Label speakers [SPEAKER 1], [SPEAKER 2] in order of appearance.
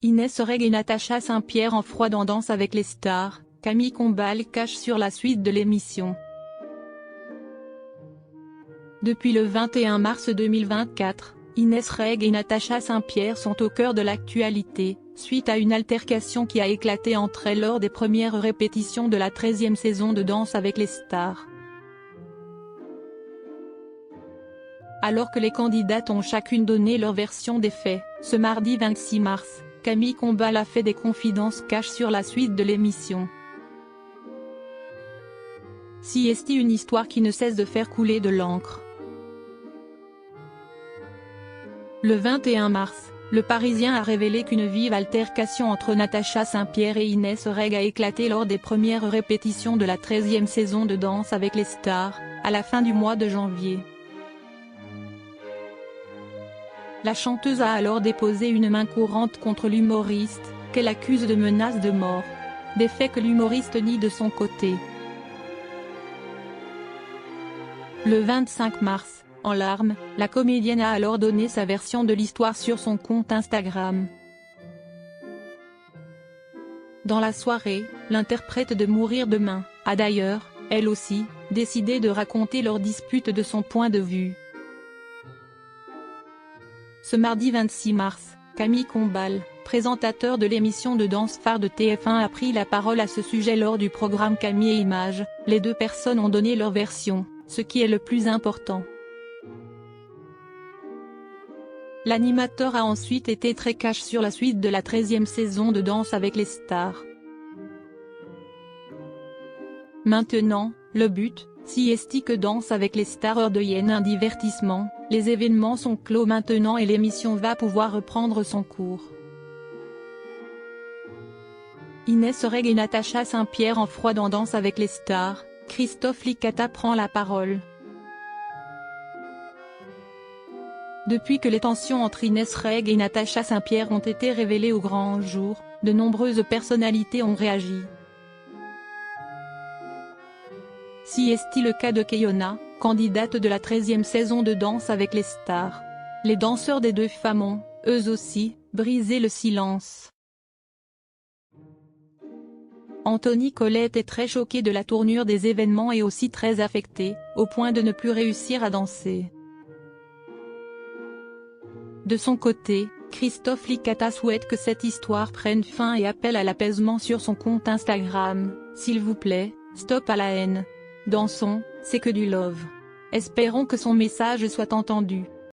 [SPEAKER 1] Inès Reg et Natacha Saint-Pierre en froid dans Danse avec les stars, Camille Combal cache sur la suite de l'émission. Depuis le 21 mars 2024, Inès Reg et Natacha Saint-Pierre sont au cœur de l'actualité, suite à une altercation qui a éclaté entre elles lors des premières répétitions de la 13e saison de Danse avec les stars. Alors que les candidates ont chacune donné leur version des faits, ce mardi 26 mars, Camille Combal a fait des confidences cash sur la suite de l'émission. Si est une histoire qui ne cesse de faire couler de l'encre. Le 21 mars, Le Parisien a révélé qu'une vive altercation entre Natacha Saint-Pierre et Inès Reg a éclaté lors des premières répétitions de la 13e saison de Danse avec les stars, à la fin du mois de janvier. La chanteuse a alors déposé une main courante contre l'humoriste, qu'elle accuse de menaces de mort. Des faits que l'humoriste nie de son côté. Le 25 mars, en larmes, la comédienne a alors donné sa version de l'histoire sur son compte Instagram. Dans la soirée, l'interprète de Mourir demain a d'ailleurs, elle aussi, décidé de raconter leur dispute de son point de vue. Ce mardi 26 mars, Camille Combal, présentateur de l'émission de danse phare de TF1 a pris la parole à ce sujet lors du programme Camille et Images. Les deux personnes ont donné leur version, ce qui est le plus important. L'animateur a ensuite été très cash sur la suite de la 13e saison de Danse avec les stars. Maintenant, le but, si est que Danse avec les stars devienne un divertissement, les événements sont clos maintenant et l'émission va pouvoir reprendre son cours. Inès Reg et Natacha Saint-Pierre en froid dans Danse avec les stars, Christophe Licata prend la parole. Depuis que les tensions entre Inès Reg et Natacha Saint-Pierre ont été révélées au grand jour, de nombreuses personnalités ont réagi. Si est le cas de Keyona, candidate de la 13e saison de Danse avec les stars. Les danseurs des deux femmes ont, eux aussi, brisé le silence. Anthony Colette est très choqué de la tournure des événements et aussi très affecté, au point de ne plus réussir à danser. De son côté, Christophe Licata souhaite que cette histoire prenne fin et appelle à l'apaisement sur son compte Instagram. S'il vous plaît, stop à la haine. Dansons, c'est que du love. Espérons que son message soit entendu.